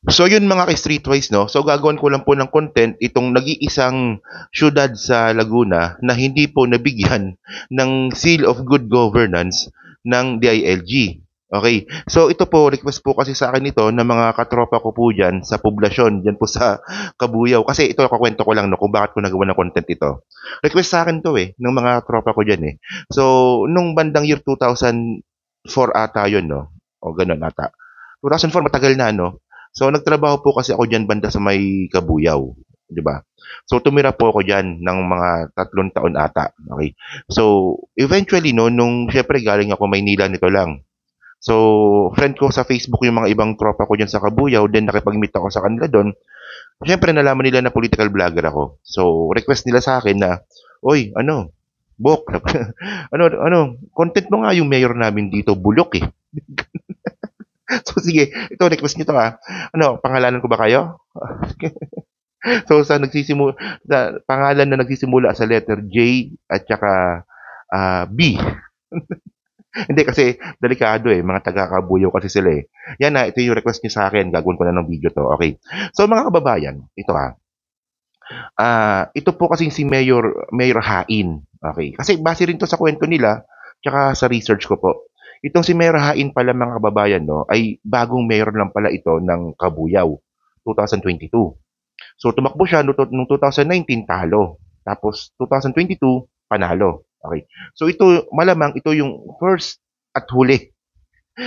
So yun mga ka-streetwise 'no, so gagawin ko lang po ng content itong nag-iisang siyudad sa Laguna na hindi po nabigyan ng Seal of Good Governance ng DILG. Okay, so ito po request po kasi sa akin ito ng mga katropa ko po diyan sa poblasyon, diyan po sa Kabuyaw. Kasi ito kukuwento ko lang 'no kung bakit ko nagawa ng content ito. Request sa akin 'to, ng mga tropa ko diyan, eh. So nung bandang year 2004 ata yun 'no, o gano'n ata. 2004 matagal na 'no. So nagtrabaho po kasi ako diyan banda sa may Kabuyaw, 'di ba? So tumira po ako diyan ng mga 3 taon ata, okey. So eventually 'no, nung siyempre galing ako Maynila nito lang. So friend ko sa Facebook yung mga ibang tropa ko diyan sa Kabuyaw, then nakipag-meet ako sa kanila dun. Siyempre nalaman nila na political vlogger ako. So request nila sa akin na, "Uy ano, Bok, ano ano, content mo nga yung mayor namin dito, bulok, eh." So sige, ito request niyo 'to, ano, pangalanan ko ba kayo? So sa pangalan na nagsisimula sa letter J at saka, B. Hindi kasi delikado, mga taga-Kabuyaw kasi sila, eh. Yan, ito yung request niyo sa'kin, gagawin ko na ng video 'to, okey. So mga kababayan, ito, ito po kasing si Mayor Hain, okey. Kasi base rin 'to sa kuwento nila tsaka sa research ko po. Itong si Mayor Hain pala mga kababayan 'no, ay bagong mayor lang pala ito ng Kabuyao, 2022. So tumakbo siya nung 2019 talo, tapos 2022 panalo, okey. So ito malamang ito yung first at huli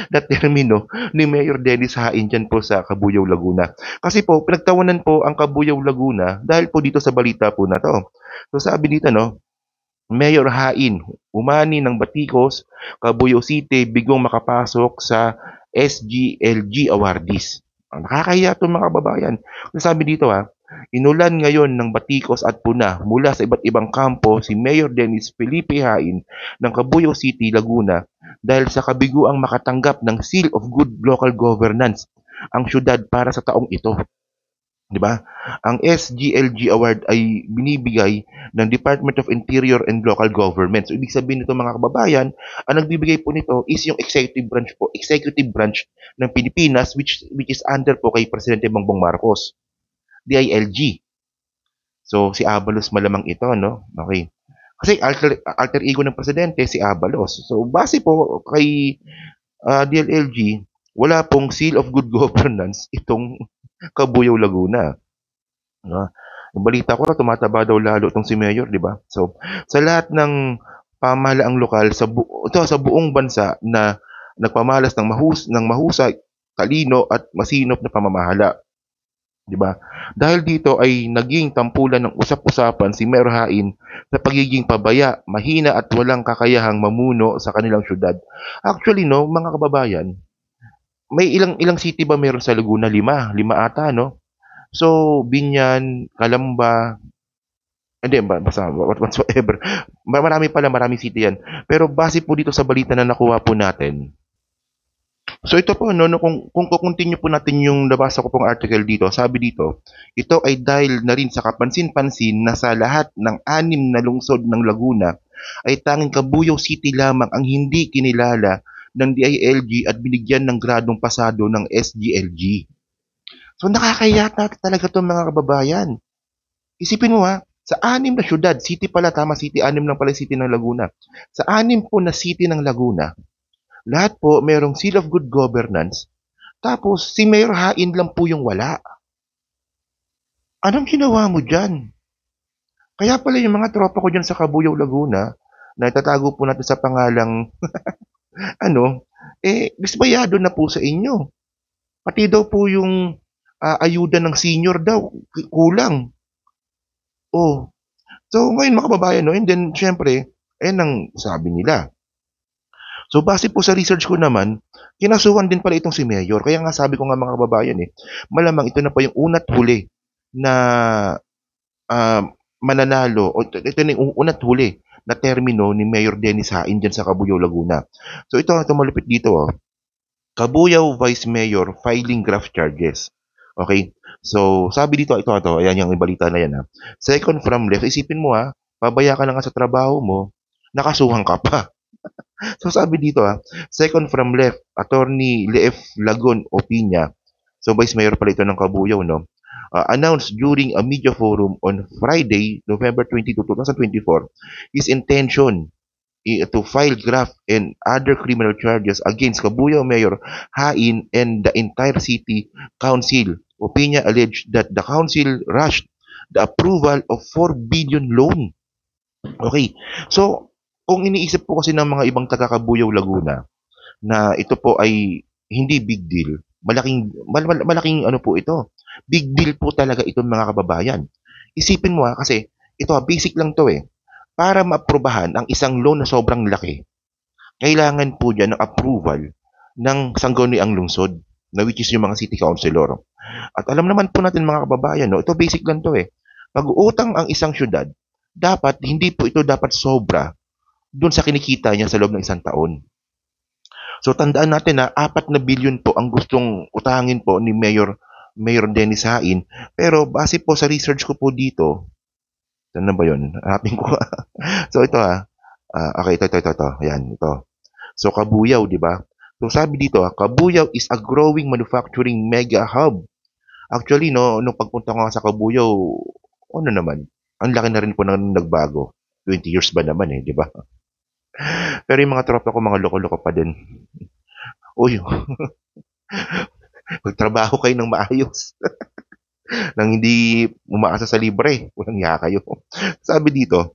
na termino ni Mayor Dennis Hain diyan po sa Cabuyao, Laguna. Kasi po pinagtawanan po ang Cabuyao, Laguna dahil po dito sa balita po na 'to. So sabi dito 'no, Mayor Hain, umani ng batikos, Cabuyao City bigong makapasok sa SGLG awardees. Nakakahiya 'to mga kababayan. Kasi sabi dito, inulan ngayon ng batikos at puna mula sa iba't ibang kampo si Mayor Dennis Felipe Hain ng Cabuyao City, Laguna dahil sa kabiguang makatanggap ng Seal of Good Local Governance ang siyudad para sa taong ito. 'Di ba? Ang SGLG award ay binibigay ng Department of Interior and Local Government. So ibig sabihin nito mga kababayan, ang nagbibigay po nito is yung executive branch ng Pilipinas which is under po kay Presidente Bongbong Marcos, DILG. So si Abalos malamang ito, no? Okay. Kasi alter ego ng presidente si Abalos. So base po kay DILG, wala pong seal of good governance itong Cabuyao, Laguna. No? Yung balita ko na tumataba daw lalo itong si Mayor, di ba? So, sa lahat ng pamahalaang lokal sa buong bansa na nagpamalas ng mahusay, talino at masinop na pamamahala, di ba? Dahil dito ay naging tampulan ng usap-usapan si Mayor Hain sa pagiging pabaya, mahina at walang kakayahang mamuno sa kanilang syudad. Actually, no, mga kababayan, may ilang ilang city ba meron sa Laguna? Lima ata, no? So, Binyan, Calamba, hindi ba basta whatsoever. Maraming city 'yan. Pero base po dito sa balita na nakuha po natin. So ito po 'no, kung ko-continue po natin yung nabasa ko pong article dito, sabi dito, ito ay dahil na rin sa kapansin-pansin na sa lahat ng 6 na lungsod ng Laguna ay tanging Cabuyao City lamang ang hindi kinilala ng DILG at binigyan ng gradong pasado ng SGLG. So nakakahiya talaga 'to mga kababayan. Isipin mo, sa 6 na siyudad, city pala, tama, city, 6 lang pala city ng Laguna. Sa 6 po na city ng Laguna, lahat po merong seal of good governance, tapos si Mayor Hain lang po yung wala. Anong ginawa mo dyan? Kaya pala yung mga tropa ko dyan sa Cabuyao, Laguna, na itatago po natin sa pangalang, ano, dismayado na po sa inyo. Pati daw po yung ayuda ng senior daw, kulang. Oh, so ngayon mga kababayan 'no, and then siyempre, ayan ang sabi nila. So base po sa research ko naman, kinasuhan din pala itong si Mayor. Kaya nga sabi ko nga mga kababayan, malamang ito na pa yung una't huli na, ah, mananalo o ito na yung una't huli na termino ni Mayor Dennis Hain diyan sa Cabuyao, Laguna. So ito malupit dito, Cabuyao Vice Mayor filing graft charges. Okay? So sabi dito, ito, ayan yung balita na yan, Second from left, isipin mo, pabaya ka na nga sa trabaho mo, nakasuhan ka pa. So sabi dito, second from left, Attorney Leef Lagon Opinya, So Vice Mayor pala ito ng Kabuyao, no? Announced during a media forum on Friday, November 22, 2024, his intention to file graft and other criminal charges against Kabuyao Mayor Hain and the entire city council. Opinia alleged that the council rushed the approval of 4 billion loan. Okay. So, kung iniisip po kasi ng mga ibang taga Kabuyao, Laguna na ito po ay hindi big deal, malaking ano po ito. Big deal po talaga ito mga kababayan. Isipin mo kasi ito basic lang to eh. Para maaprubahan ang isang loan na sobrang laki, kailangan po diyan ng approval ng sangguniang lungsod na which is yung mga city councilor. At alam naman po natin mga kababayan, no, ito basic lang to eh. Pag utang ang isang syudad, dapat hindi po ito dapat sobra doon sa kinikita niya sa loob ng isang taon. So tandaan natin na 4 na bilyon po ang gustong utangin po ni Mayor Dennis Hain. Pero base po sa research ko po dito, saan na ba yun? Hanapin ko. So ito okay, ito. Ayan, ito. So Kabuyao, di ba? So sabi dito, Kabuyao is a growing manufacturing mega hub. Actually, no, nung pagpunta ko sa Kabuyao, ano naman, ang laki na rin po nang nagbago. 20 years ba naman eh, di ba? Pero yung mga tropa ko, mga loko-loko pa din. Uy, magtrabaho kayo ng maayos. Nang hindi umaasa sa libre. Walang ya kayo. Sabi dito,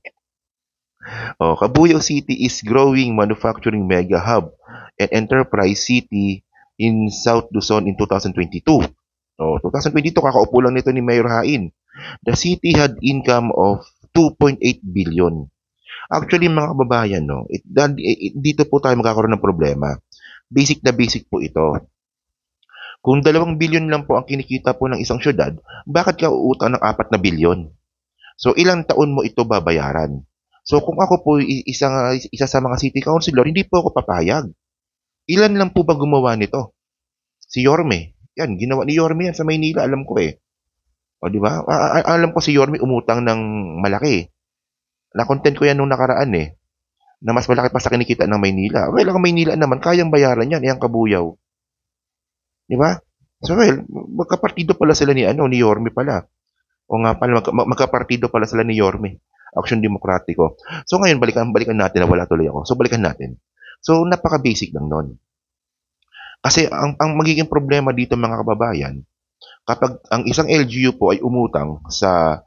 Kabuyao City is growing manufacturing mega hub and enterprise city in South Luzon in 2022. 2022, kakaupo lang nito ni Mayor Hain. The city had income of 2.8 billion. Actually, mga kababayan, no, dito po tayo magkakaroon ng problema. Basic na basic po ito. Kung 2 billion lang po ang kinikita po ng isang syudad, bakit ka uutang ng 4 na bilyon? So, ilang taon mo ito babayaran? So, kung ako po isa sa mga city councilor, hindi po ako papayag. Ilan lang po ba gumawa nito? Si Yorme. Yan, ginawa ni Yorme yan sa Maynila, alam ko eh. O, di ba? Alam ko si Yorme umutang ng malaki. Na-content ko yan nung nakaraan eh. Na mas malaki pa sa kinikita ng Maynila. Okay lang, Maynila naman, kayang bayaran yan, yung Kabuyao. Di ba? So, well, magkapartido pala sila ni Yorme pala. O nga pala, magkapartido pala sila ni Yorme. Action Demokratiko. So ngayon, balikan natin na wala tuloy ako. So balikan natin. So napaka-basic lang nun. Kasi ang magiging problema dito mga kababayan, kapag ang isang LGU po ay umutang sa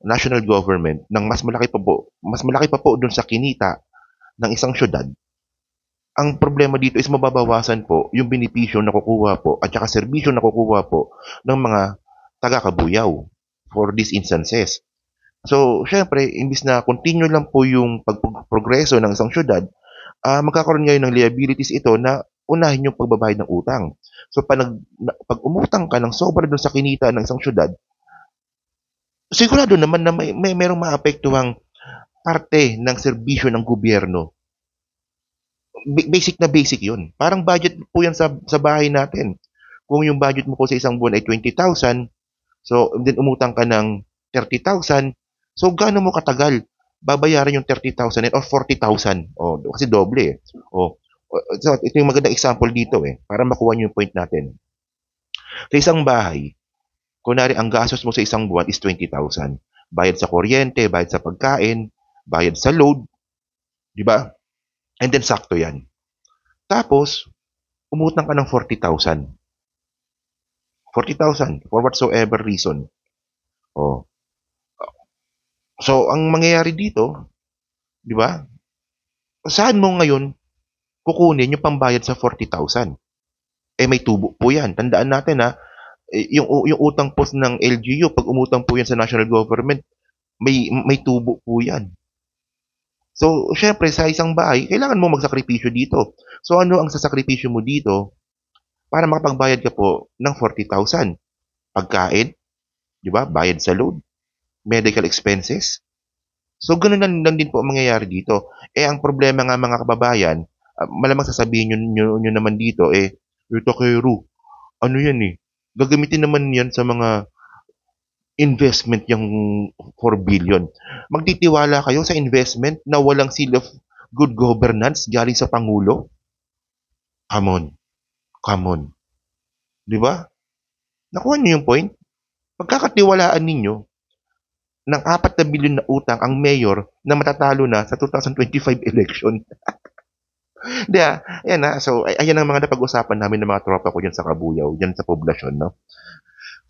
national government ng mas malaki pa po doon sa kinita ng isang syudad, ang problema dito is mababawasan po yung benepisyo na kukuha po at saka serbisyo na kukuha po ng mga taga-Kabuyao for these instances. So, syempre, imbis na continue lang po yung pagprogreso ng isang syudad, magkakaroon ngayon ng liabilities ito na unahin yung pagbabayad ng utang. So, pag umutang ka ng sobra doon sa kinita ng isang syudad, sigurado naman na merong maapektuhang parte ng serbisyo ng gobyerno. Basic na basic yun. Parang budget po yan sa bahay natin. Kung yung budget mo po sa isang buwan ay 20,000, so then umutang ka ng 30,000, so gaano mo katagal babayaran yung 30,000 or 40,000? Kasi doble eh. So ito yung magandang example dito eh, para makuha nyo yung point natin. Sa isang bahay, kunwari ang gastos mo sa isang buwan is 20,000. Bayad sa kuryente, bayad sa pagkain, bayad sa load, di ba? And then sakto yan. Tapos, umutang ka ng 40,000. 40,000 for whatsoever reason. So, ang mangyayari dito, di ba? Saan mo ngayon kukunin yung pambayad sa 40,000? May tubo po yan. Tandaan natin yung utang po ng LGU, pag umutang po yan sa national government, may tubo po yan. So, syempre, sa isang bahay, kailangan mo magsakripisyo dito. So, ano ang sasakripisyo mo dito para makapagbayad ka po ng 40,000? Pagkain, di ba? Bayad sa load, medical expenses. So, ganun lang din po ang mangyayari dito. Ang problema nga mga kababayan, malamang sasabihin nyo naman dito, ito kay Ru, ano yan gagamitin naman yan sa mga investment yung 4 billion. Magtitiwala kayo sa investment na walang seal of good governance galing sa Pangulo? Come on. Di ba? Nakuha niyo yung point? Pagkakatiwalaan ninyo ng 4 na bilyon na utang ang mayor na matatalo na sa 2025 election. Di ayan so ayan ang mga napag-usapan namin ng mga tropa ko dyan sa Kabuyaw, dyan sa poblasyon, no?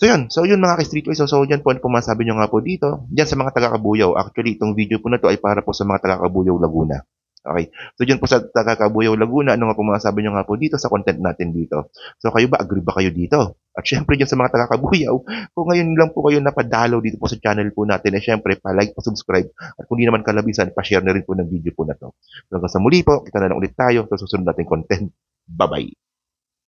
So yun mga ka-streetwise, so yan po ano po masabi nyo nga po dito, dyan sa mga taga-Kabuyaw. Actually, itong video po na to ay para po sa mga taga-Kabuyaw, Laguna. Okay. So dyan po sa taga-Kabuyaw, Laguna, ano nga po masabi nyo nga po dito sa content natin dito. So kayo ba, agree ba kayo dito? At syempre dyan sa mga taga-Kabuyaw, kung ngayon lang po kayo napadalaw dito po sa channel po natin, eh syempre pa-like, pa-subscribe, at kung di naman kalabisan, pa-share na rin po ng video po na to. So hanggang sa muli po, kita na lang ulit tayo sa susunod nating content. Bye-bye!